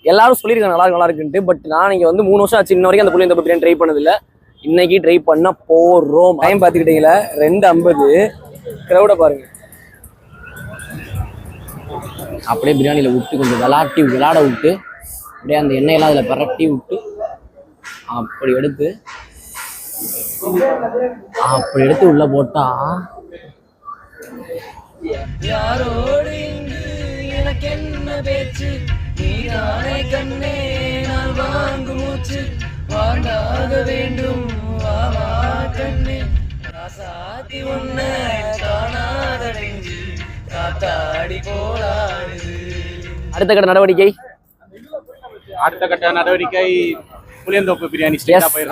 எல்லாரும் சொல்லியிருக்காங்க நல்லா இருக்குன்ட்டு. பட் நான் இங்கே வந்து 3 வருஷம் ஆச்சு, இன்ன வரைக்கும் அந்த புளியந்தோப்பு பிரியாணி ட்ரை பண்ணதில்லை. இன்னைக்கு ட்ரை பண்ண போகிறோம். டைம் பார்த்துக்கிட்டீங்களா 2:50. க்ரௌடை பாருங்க. அப்படியே பிரியாணியில் விட்டு கொஞ்சம் விளாட விட்டு அப்படியே அந்த எண்ணெயெல்லாம் அதில் பரட்டி விட்டு அப்படி எடுத்து உள்ள போட்டா யாரோடு எனக்கு என்ன பேச்சு, நீதானே கண்ணே நான் வாங்கு மூச்சு, வாண்டாக வேண்டும் வாவா கண்ணே, ராசாத்தி உன்னை காணாத நெஞ்சு காத்தாடி போராடுது. அடுத்த கட்ட நடவடிக்கை புளியந்தோப்பு பிரியாணி.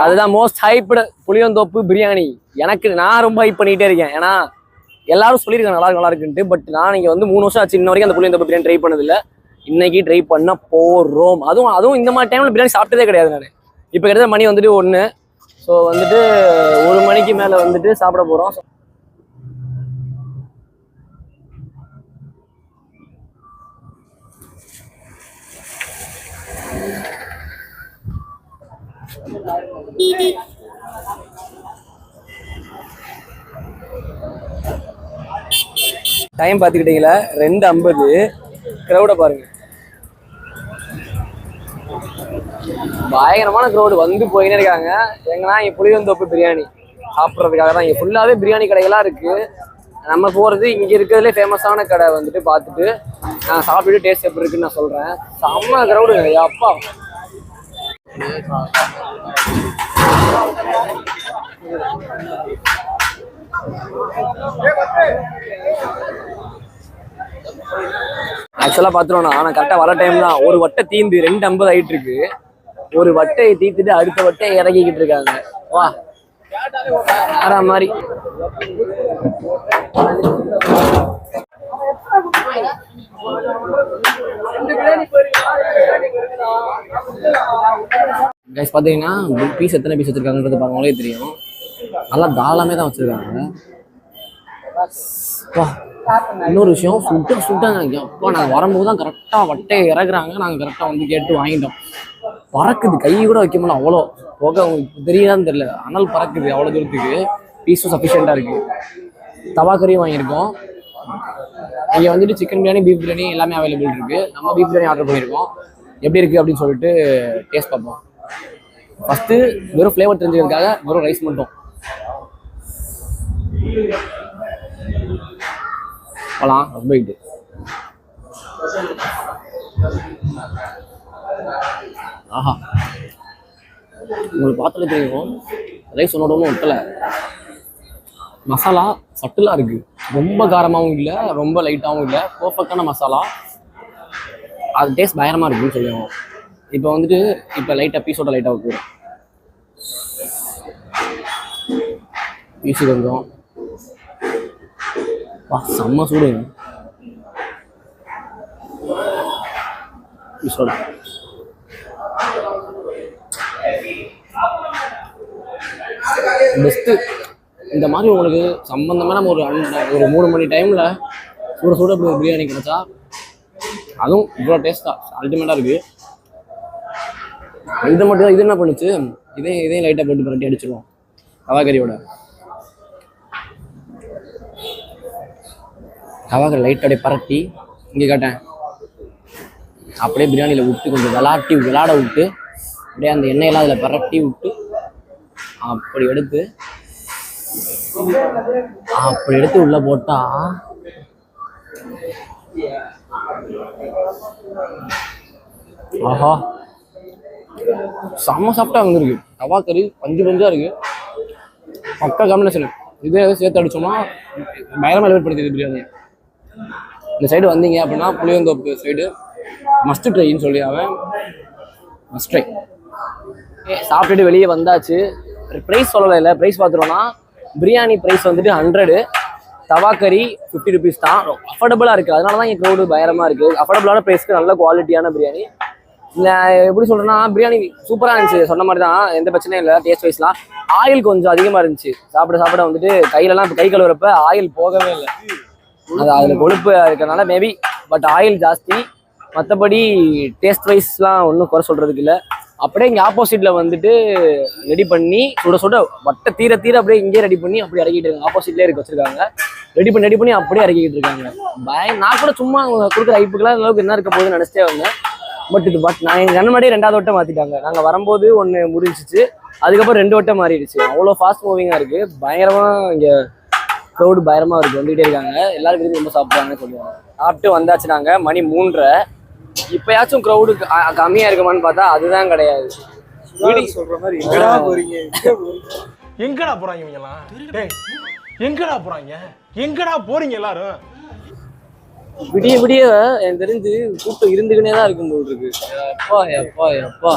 அதுதான் மோஸ்ட் ஹைப்டு புளியந்தோப்பு பிரியாணி. நான் ரொம்ப ஹைப் பண்ணிட்டே இருக்கேன். ஏன்னா எல்லாரும் சொல்லியிருக்காங்க நல்லா இருக்குன்ட்டு. பட் நான் இங்கே வந்து 3 வருஷம் ஆச்சு, இன்ன வரைக்கும் அந்த புளியந்தோப்பு பிரியாணி ட்ரை பண்ணதில்லை. இன்னைக்கு ட்ரை பண்ண போகிறோம். அதுவும் இந்த மாதிரி டைமில் பிரியாணி சாப்பிட்டதே கிடையாது நான். இப்போ கிட்டத்தட்ட மணி வந்துட்டு 1. ஸோ வந்துட்டு 1 மணிக்கு மேலே வந்துட்டு சாப்பிட போகிறோம். டைம் பார்த்துக்கிட்டீங்களா 2:50. க்ரௌடை பாருங்க. பயங்கரமான க்ரௌடு வந்து போயினே இருக்காங்க. எங்கன்னா இங்கே புளியந்தோப்பு பிரியாணி சாப்பிட்றதுக்காக தான். இங்கே ஃபுல்லாகவே பிரியாணி கடைகளாக இருக்குது. நம்ம போகிறது இங்கே இருக்கிறதுலே ஃபேமஸான கடை வந்துட்டு பார்த்துட்டு நான் சாப்பிட்டுட்டு டேஸ்ட் எப்படி இருக்குன்னு நான் சொல்கிறேன். செம்ம க்ரௌடு அப்பா. ஆக்சுவலாக பார்த்துருவோண்ணா, ஆனால் கரெக்டாக வர டைம் தான். ஒரு வட்டை தீந்து 2:50 ஆகிட்டு இருக்கு. ஒரு வட்டையை தீத்துட்டு அடுத்த வட்டையை இறக்கிக்கிட்டு இருக்காங்க. வா வேற மாதிரி. கைஸ் பார்த்தீங்கன்னா பீஸ் எத்தனை பீஸ் வச்சிருக்காங்கன்றது பாருங்களே தெரியும். நல்லா தாராளமே தான் வச்சிருக்காங்க. இன்னொரு விஷயம் சுட்டாங்க. அப்போ நாங்கள் வரும்போது தான் கரெக்டாக வட்டையை இறக்குறாங்க. நாங்கள் கரெக்டாக வந்து கேட்டு வாங்கிட்டோம். பறக்குது, கை கூட வைக்க முடியல, அவ்வளோ புகை. உங்களுக்கு தெரியுதான்னு தெரியல, அனல் பறக்குது அவ்வளோ தூரத்துக்கு. பீஸும் சஃபிஷியண்டாக இருக்குது. தவா கறியும் வாங்கியிருக்கோம். இங்கே வந்துட்டு சிக்கன் பிரியாணி, பீஃப் பிரியாணி எல்லாமே அவைலபிள் இருக்குது. நம்ம பீஃப் பிரியாணி ஆர்டர் பண்ணியிருக்கோம். எப்படி இருக்குது அப்படின்னு சொல்லிட்டு டேஸ்ட் பார்ப்போம். ஃபஸ்ட்டு வெறும் ஃப்ளேவர் தெரிஞ்சதுக்காக வெறும் ரைஸ் மட்டும் போகலாம். ஹஸ்பைட்டு ஆஹா, உங்களுக்கு பார்த்தாலே தெரியும் ரைஸ் ஒன்னோடவும் ஒட்டலை. மசாலா சட்டிலாக இருக்குது. ரொம்ப காரமாகவும் இல்லை, ரொம்ப லைட்டாகவும் இல்லை, பர்ஃபெக்டான மசாலா. அது டேஸ்ட் பயங்கரமாக இருக்குன்னு சொல்லுவோம். இப்போ வந்துட்டு லைட்டாக பீஸோட லைட்டாக வைக்கிறோம். பீஸு கொஞ்சம் செம்ம சூடு. பீஸோட பெஸ்ட்டு. இந்த மாதிரி உங்களுக்கு சம்பந்தமான ஒரு 3 மணி டைமில் சூட பிரியாணி கிடைச்சா, அதுவும் இவ்வளோ டேஸ்ட்டாக அல்டிமேட்டாக இருக்குது. இது மட்டும் தான். இது என்ன பண்ணுச்சு, இதையும் லைட்டாக போட்டு பரட்டி அடிச்சிடுவோம் கவாக்கறியோட. கவாக்கறி லைட்டாக பரட்டி இங்கே காட்டேன். அப்படியே பிரியாணியில் விட்டு கொஞ்சம் விளாட விட்டு அப்படியே அந்த எண்ணெயெல்லாம் அதில் பரட்டி விட்டு அப்படி எடுத்து உள்ள போட்டா ஆஹா, செம்ம சாப்பிட்டா வந்துருக்கு. கவாக்கறி பஞ்சா இருக்கு. பக்கா காம்பினேஷன். இதே சேர்த்து அடிச்சோம்னா பயங்கரமாக ஏற்படுத்திது பிரியாணி. இந்த சைடு வந்தீங்க அப்படின்னா புளியந்தோப்பு சைடு மஸ்ட் ட்ரைன்னு சொல்லி மஸ்ட் ட்ரை. சாப்பிட்டுட்டு வெளியே வந்தாச்சு. ப்ரைஸ் சொல்லலை. ப்ரைஸ் பார்த்துருவோன்னா பிரியாணி ப்ரைஸ் வந்துட்டு 100, தவாக்கறி 50 rupees தான். அஃபோர்டபுளாக இருக்குது. அதனால தான் இங்கே க்ரௌடு பயங்கரமாக இருக்குது. அஃபோர்டபுளான ப்ரைஸ்க்கு நல்ல குவாலிட்டியான பிரியாணி. எப்படி சொல்கிறேன்னா பிரியாணி சூப்பராக இருந்துச்சு. சொன்ன மாதிரி தான், எந்த பிரச்சனையும் இல்லை. டேஸ்ட் வைஸ்லாம் ஆயில் கொஞ்சம் அதிகமாக இருந்துச்சு. சாப்பிட வந்துட்டு கையிலலாம் கை கழுவுறப்ப ஆயில் போகவே இல்லை. அது அதில் கொழுப்பு இருக்கிறதுனால மேபி. பட் ஆயில் ஜாஸ்தி. மற்றபடி டேஸ்ட் வைஸ்லாம் ஒன்றும் குறை சொல்கிறதுக்கு இல்லை. அப்படியே இங்கே ஆப்போசிட்டில் வந்துட்டு ரெடி பண்ணி சுட சுட வட்ட தீர தீர அப்படியே இங்கே ரெடி பண்ணி அப்படியே இறக்கிட்டு இருக்காங்க. ஆப்போசிட்லேயே இருக்க வச்சிருக்காங்க. ரெடி பண்ணி அப்படியே இறக்கிட்டு இருக்காங்க. நான் கூட சும்மா கொடுக்குற ஐப்புக்கெல்லாம் அளவுக்கு என்ன இருக்க போகுதுன்னு நினச்சிட்டே வந்தேன். பட் நான் எங்கள் கண்ணு முன்னாடியே 2வது வட்டம் மாற்றிட்டாங்க. நாங்கள் வரும்போது ஒன்று முடிஞ்சிச்சு, அதுக்கப்புறம் 2 வட்டம் மாறிடுச்சு. அவ்வளோ ஃபாஸ்ட் மூவிங்காக இருக்குது. பயங்கரமாக இங்கே க்ரௌடு பயங்கரமாக இருக்குது. வந்துகிட்டே இருக்காங்க. எல்லாரும் விரும்பி ரொம்ப சாப்பிட்றாங்கன்னு சொல்லுவாங்க. சாப்பிட்டு வந்தாச்சு. நாங்கள் மணி 3:30. இப்போயாச்சும் க்ரௌடு கம்மியாக இருக்குமான்னு பார்த்தா அதுதான் கிடையாது. சொல்ற மாதிரி எங்கடா போறீங்க, எங்கடா போறாங்க இவங்கலாம்? எங்கடா போறாங்க, எங்கடா போறீங்க எல்லாரும்? விடிய எனக்கு தெரிஞ்சு கூட்டம் இருந்துக்கினே தான் இருக்கும் போல் இருக்கு. எப்பா எப்பா எப்பா.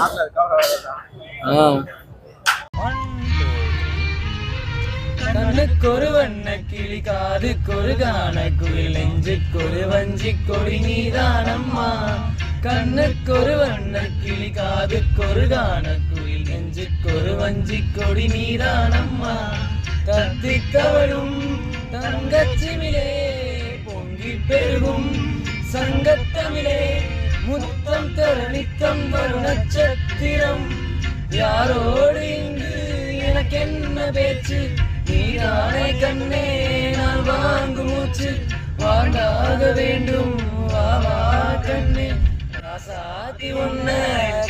கண்ணுக்கொரு வண்ண கிளி, காதுக்கொரு கான குயில், நெஞ்சுக்கொரு வஞ்சி கொடி நீதானம்மா. கண்ணுக்கொரு வண்ண கிளி, காதுக்கொரு கான குயில், நெஞ்சுக்கொரு வஞ்சி கொடி நீதானம்மா. தத்தித்தவளும் தங்கச்சிமிலே, பொங்கி பெருகும் சங்கத்தமிழே, முத்தம் தர நித்தம் வரும் நட்சத்திரம். யாரோடு இங்கு எனக்கு என்ன பேச்சு, நீதானே கண்ணே நான் வாங்கும் மூச்சு. வாழ்ந்தாக வேண்டும் வாவா கண்ணே, ராசாத்தி உன்ன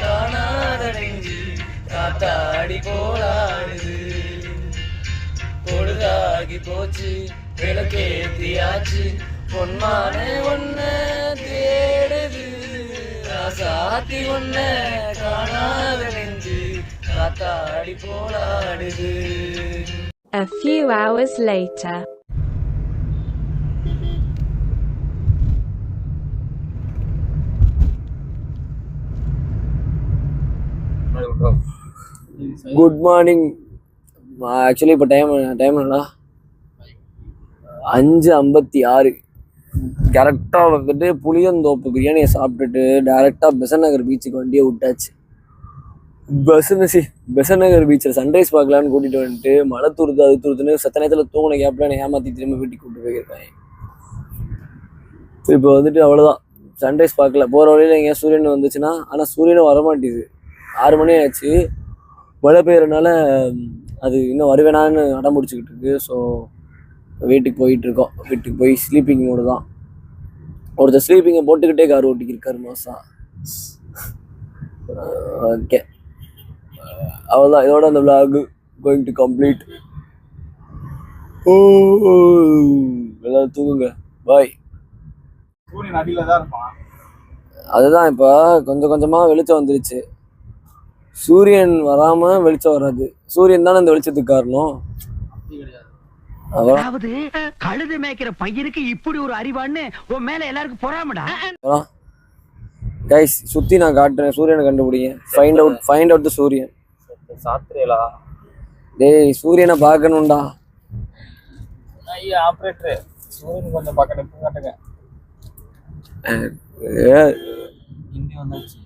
காணாத நெஞ்சு காத்தாடி போராடுது. பொழுதாகி போச்சு விளக்கேத்தியாச்சு, பொன்மான ஒன்ன தேடுது. ராசாத்தி ஒன்ன காணாத நெஞ்சு காத்தாடி போராடுது. A few hours later. Good morning. Actually இப்போ டைம் என்னடா 5:56. கரெக்டாக வந்துட்டு புளியந்தோப்பு பிரியாணியை சாப்பிட்டுட்டு டேரெக்டாக பெசன்ட் நகர் பீச்சுக்கு வண்டியை விட்டாச்சு. பெசன்ட் நகர் பீச்சில் சன்ரைஸ் பார்க்கலான்னு கூட்டிகிட்டு வந்துட்டு மழை துருத்துன்னு சத்த நேரத்தில் தூங்கின கேப்பில் என்னை ஏமாற்றி திரும்ப வீட்டுக்கு கூப்பிட்டு போயிருக்காங்க. இப்போ வந்துட்டு அவ்வளோதான், சன்ரைஸ் பார்க்கல. போகிற வழியில் எங்கேயா சூரியன் வந்துச்சுன்னா, ஆனால் சூரியனும் வரமாட்டேது. 6 மணி ஆச்சு. மழை பெய்யறதுனால அது இன்னும் வருவேனான்னு அடம் பிடிச்சிக்கிட்டு இருக்கு. ஸோ வீட்டுக்கு போயிட்டுருக்கோம். வீட்டுக்கு போய் ஸ்லீப்பிங் மோடு தான். ஒருத்தர் ஸ்லீப்பிங்கை போட்டுக்கிட்டே கார் ஓட்டிக்கிருக்காரு மாசா. ஓகே, அவ்வளோதான். இதோட அந்த vlog கோயிங் டு கம்ப்ளீட். எல்லாரும் தூங்குங்க. பாய். சூரியன் அடியில தான் இருப்பான். அதுதான் இப்போ கொஞ்சம் கொஞ்சமாக வெளிச்சம் வந்துருச்சு. சூரியன் வராமல் வெளிச்சம் வராது. சூரியன் தானே அந்த வெளிச்சத்துக்கு காரணம். அதாவது கழுது மேய்க்கிற பையனுக்கு இப்படி ஒரு அறிவான்னு உன் மேல எல்லாருக்கும் பொறாமடா. கைஸ், சுற்றி நான் காட்டுறேன். சூரியனை கண்டுபிடிங்க. ஃபைண்ட் அவுட் த சூரியன். சாத்திரலா டேய், சூரியனை பார்க்கணும்டா. ஐயா ஆபரேட்டர், சூரியன் கொஞ்சம் பக்கத்துல காட்டுங்க. இங்க வந்தாச்சு.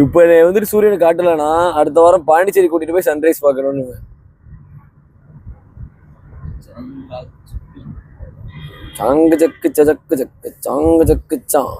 இப்போ வந்துட்டு சூரியனை காட்டலன்னா அடுத்த வாரம் பாண்டிச்சேரி கூட்டிட்டு போய் சன்ரைஸ் பார்க்கணும்னு. சாங்கு ஜக்கு சக்கு ஜக்கு சாங்கு ஜக்கு சாங்.